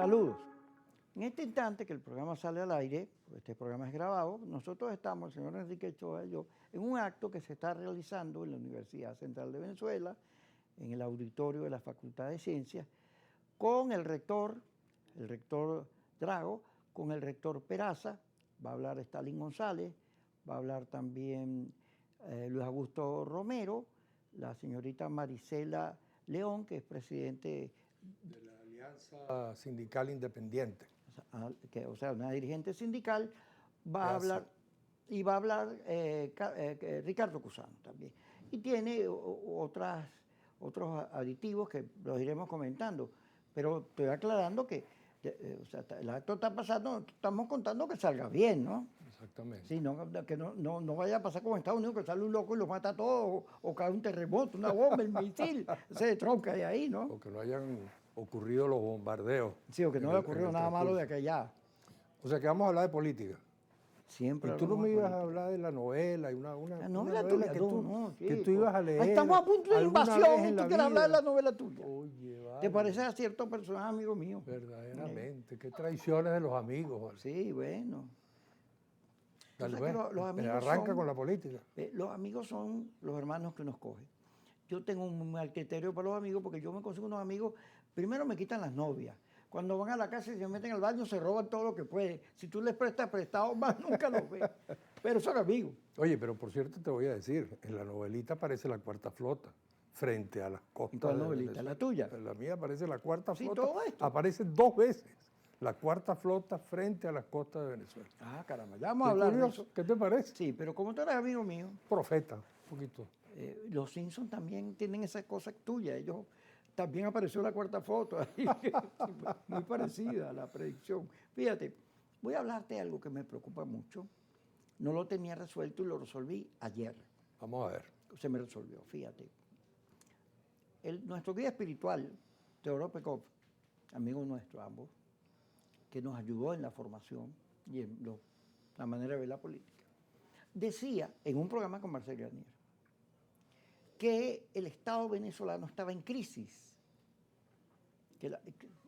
Saludos. En este instante que el programa sale al aire, este programa es grabado, nosotros estamos, el señor Enrique Ochoa y yo, en un acto que se está realizando en la Universidad Central de Venezuela, en el auditorio de la Facultad de Ciencias, con el rector Drago, con el rector Peraza, va a hablar Stalin González, va a hablar también Luis Augusto Romero, la señorita Marisela León, que es presidente de la Alianza Sindical Independiente. O sea, una dirigente sindical, va a hablar, y va a hablar Ricardo Cusano también. Y tiene otros aditivos que los iremos comentando, pero estoy aclarando que o sea, el acto está pasando, estamos contando que salga bien, ¿no? Exactamente. Sí, que no vaya a pasar como en Estados Unidos, que sale un loco y lo mata a todos, o cae un terremoto, una bomba, el misil, se tronca de ahí, ¿no? O que no hayan ocurrido los bombardeos. Sí, o que no haya ocurrido nada malo de aquella. O sea, que vamos a hablar de política. Siempre. Y tú no me ibas a hablar de la novela, y una la novela novela tuya, que tú ibas a leer. Estamos a punto de invasión y tú quieres hablar de la novela tuya. Oye, vale. ¿Te parece a cierto personaje amigo mío? Verdaderamente, qué traiciones de los amigos. Vale. Sí, bueno. Dale, los amigos arranca con la política. Los amigos son los hermanos que uno escoge. Yo tengo un mal criterio para los amigos porque yo me consigo unos amigos, primero me quitan las novias. Cuando van a la casa y se meten al baño, se roban todo lo que pueden. Si tú les prestas prestado, más nunca los ves. Pero son amigos. Oye, pero por cierto te voy a decir, en la novelita aparece la Cuarta Flota frente a las costas. ¿Cuál novelita? ¿La tuya? En la mía aparece la Cuarta Flota. Sí, todo esto. Aparece 2 veces la Cuarta Flota frente a las costas de Venezuela. Ah, caramba, ya vamos a hablar de eso. ¿Qué te parece? Sí, pero como tú eres amigo mío. Profeta, un poquito. Los Simpsons también tienen esa cosa tuya. Ellos también apareció la Cuarta Foto ahí, muy parecida a la predicción. Fíjate, voy a hablarte de algo que me preocupa mucho. No lo tenía resuelto y lo resolví ayer. Vamos a ver. Se me resolvió, fíjate. Nuestro guía espiritual, Teodoro Pekov, amigo nuestro ambos, que nos ayudó en la formación y en la manera de ver la política, decía en un programa con Marcel Granier que el Estado venezolano estaba en crisis, que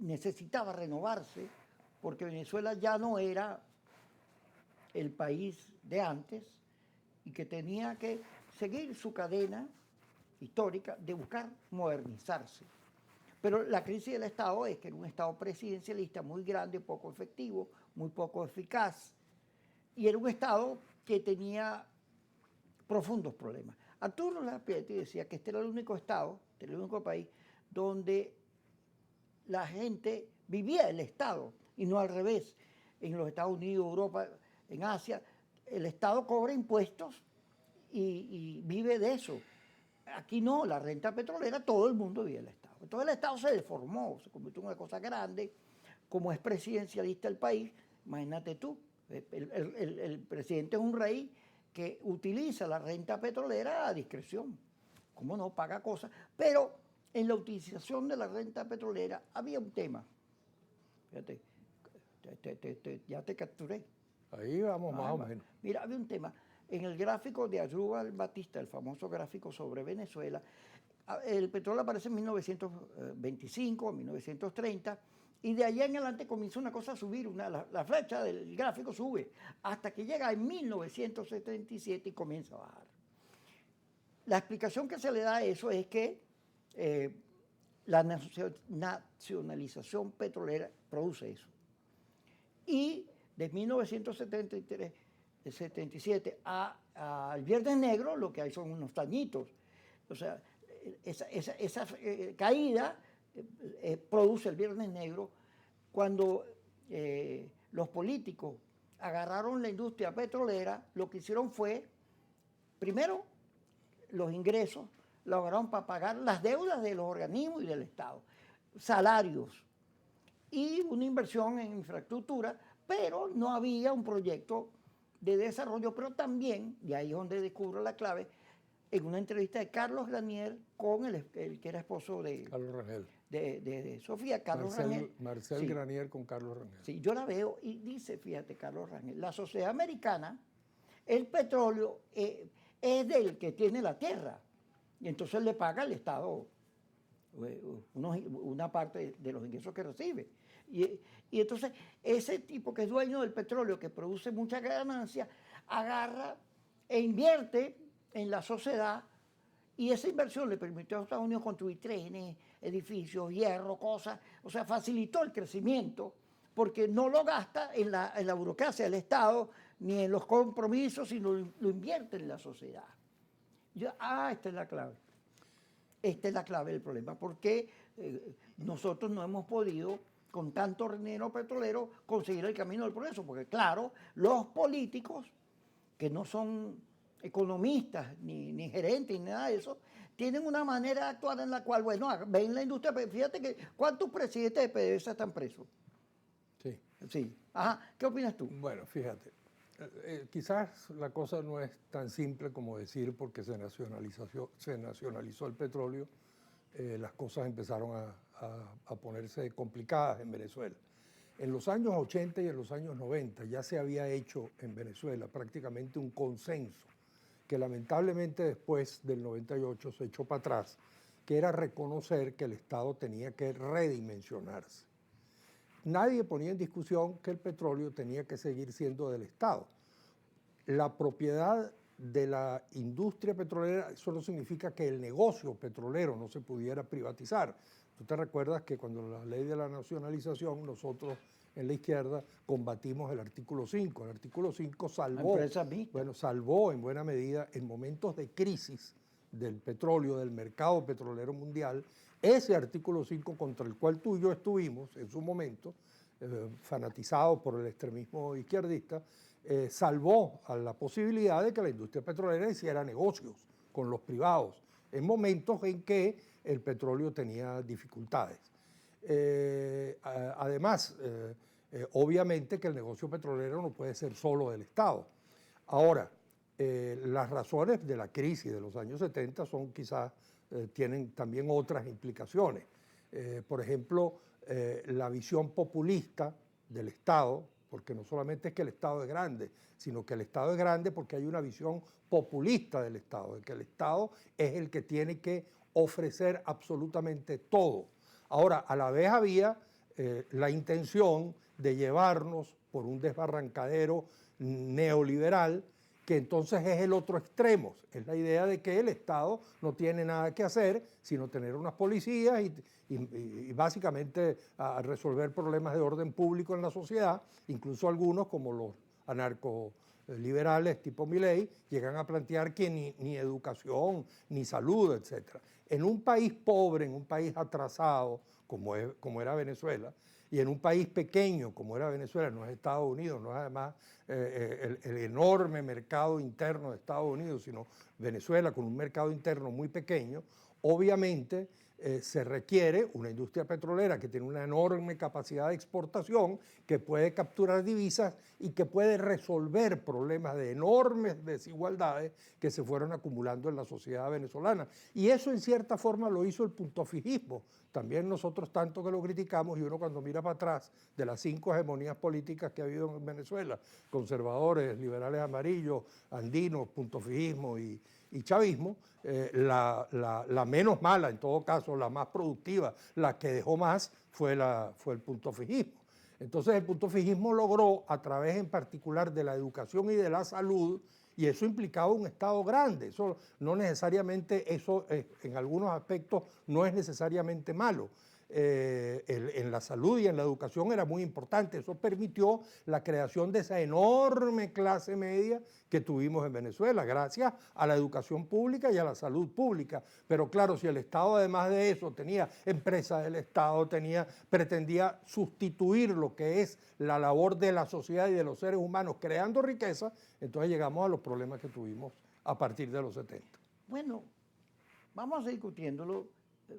necesitaba renovarse porque Venezuela ya no era el país de antes y que tenía que seguir su cadena histórica de buscar modernizarse. Pero la crisis del Estado es que era un Estado presidencialista muy grande, poco efectivo, muy poco eficaz, y era un Estado que tenía profundos problemas. Arturo Lapietti decía que este era el único Estado, el único país, donde la gente vivía el Estado y no al revés. En los Estados Unidos, Europa, en Asia, el Estado cobra impuestos y vive de eso. Aquí no, la renta petrolera, todo el mundo vive el Estado. Entonces el Estado se deformó, se convirtió en una cosa grande. Como es presidencialista el país, imagínate tú, el presidente es un rey que utiliza la renta petrolera a discreción. ¿Cómo no? Paga cosas. Pero en la utilización de la renta petrolera había un tema. Fíjate, ya te capturé. Ahí vamos más o menos. Mira, había un tema. En el gráfico de Aníbal Batista, el famoso gráfico sobre Venezuela, el petróleo aparece en 1925, 1930, y de allá en adelante comienza una cosa a subir, la flecha del gráfico sube, hasta que llega en 1977 y comienza a bajar. La explicación que se le da a eso es que la nacionalización petrolera produce eso. Y de 1977 al Viernes Negro lo que hay son unos tañitos. O sea, esa caída produce el Viernes Negro cuando los políticos agarraron la industria petrolera, lo que hicieron fue, primero, los ingresos lograron para pagar las deudas de los organismos y del Estado, salarios y una inversión en infraestructura, pero no había un proyecto de desarrollo, pero también, y ahí es donde descubro la clave, en una entrevista de Carlos Granier con el que era esposo de Carlos Rangel. De Sofía, Carlos Rangel. Marcel sí. Granier con Carlos Rangel. Sí, yo la veo y dice, fíjate, Carlos Rangel, la sociedad americana, el petróleo es del que tiene la tierra, y entonces le paga al Estado una parte de los ingresos que recibe. Y entonces ese tipo que es dueño del petróleo, que produce mucha ganancia, agarra e invierte en la sociedad y esa inversión le permitió a Estados Unidos construir trenes, edificios, hierro, cosas, o sea, facilitó el crecimiento porque no lo gasta en la burocracia del Estado ni en los compromisos, sino lo invierte en la sociedad. Esta es la clave. Esta es la clave del problema, porque nosotros no hemos podido, con tanto dinero petrolero, conseguir el camino del progreso, porque claro, los políticos, que no son economistas, ni gerentes, ni nada de eso, tienen una manera de actuar en la cual, bueno, ven la industria, fíjate que ¿cuántos presidentes de PDVSA están presos? Sí. Sí. Ajá, ¿qué opinas tú? Bueno, fíjate, quizás la cosa no es tan simple como decir porque se nacionalizó el petróleo, las cosas empezaron a ponerse complicadas en Venezuela. En los años 80 y en los años 90 ya se había hecho en Venezuela prácticamente un consenso que lamentablemente después del 98 se echó para atrás, que era reconocer que el Estado tenía que redimensionarse. Nadie ponía en discusión que el petróleo tenía que seguir siendo del Estado. La propiedad de la industria petrolera, eso no significa que el negocio petrolero no se pudiera privatizar. Tú te recuerdas que cuando la ley de la nacionalización, nosotros en la izquierda combatimos el artículo 5. El artículo 5 salvó en buena medida en momentos de crisis del petróleo, del mercado petrolero mundial, ese artículo 5 contra el cual tú y yo estuvimos en su momento, fanatizados por el extremismo izquierdista, salvó a la posibilidad de que la industria petrolera hiciera negocios con los privados en momentos en que el petróleo tenía dificultades. Además, obviamente que el negocio petrolero no puede ser solo del Estado. Ahora, las razones de la crisis de los años 70 son quizás, tienen también otras implicaciones. Por ejemplo, la visión populista del Estado, porque no solamente es que el Estado es grande, sino que el Estado es grande porque hay una visión populista del Estado, de que el Estado es el que tiene que ofrecer absolutamente todo. Ahora, a la vez había la intención de llevarnos por un desbarrancadero neoliberal, que entonces es el otro extremo, es la idea de que el Estado no tiene nada que hacer sino tener unas policías y básicamente a resolver problemas de orden público en la sociedad, incluso algunos como los anarcoliberales tipo Milei llegan a plantear que ni educación, ni salud, etc. En un país pobre, en un país atrasado como era Venezuela, y en un país pequeño como era Venezuela, no es Estados Unidos, no es además el enorme mercado interno de Estados Unidos, sino Venezuela con un mercado interno muy pequeño, obviamente se requiere una industria petrolera que tiene una enorme capacidad de exportación, que puede capturar divisas y que puede resolver problemas de enormes desigualdades que se fueron acumulando en la sociedad venezolana. Y eso en cierta forma lo hizo el puntofijismo. También nosotros tanto que lo criticamos, y uno cuando mira para atrás de las 5 hegemonías políticas que ha habido en Venezuela, conservadores, liberales amarillos, andinos, puntofijismo y chavismo, la menos mala, en todo caso, la más productiva, la que dejó más, fue el puntofijismo. Entonces el puntofijismo logró, a través en particular de la educación y de la salud, y eso implicaba un Estado grande, eso no necesariamente, eso en algunos aspectos no es necesariamente malo. En la salud y en la educación era muy importante, eso permitió la creación de esa enorme clase media que tuvimos en Venezuela, gracias a la educación pública y a la salud pública. Pero claro, si el Estado además de eso tenía empresas del Estado, pretendía sustituir lo que es la labor de la sociedad y de los seres humanos creando riqueza, entonces llegamos a los problemas que tuvimos a partir de los 70. Bueno, vamos a seguir discutiéndolo.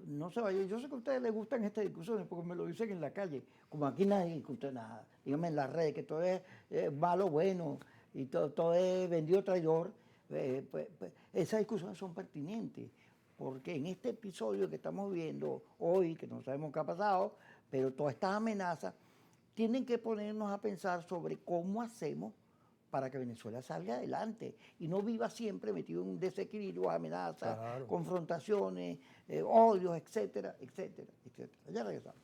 No se vaya. Yo sé que a ustedes les gustan estas discusiones porque me lo dicen en la calle. Como aquí nadie discute nada. Dígame en las redes que todo es malo, bueno y todo es vendido traidor. Pues, esas discusiones son pertinentes porque en este episodio que estamos viendo hoy, que no sabemos qué ha pasado, pero todas estas amenazas tienen que ponernos a pensar sobre cómo hacemos para que Venezuela salga adelante y no viva siempre metido en un desequilibrio, amenazas, claro, confrontaciones, odios, etcétera, etcétera, etcétera. Ya regresamos.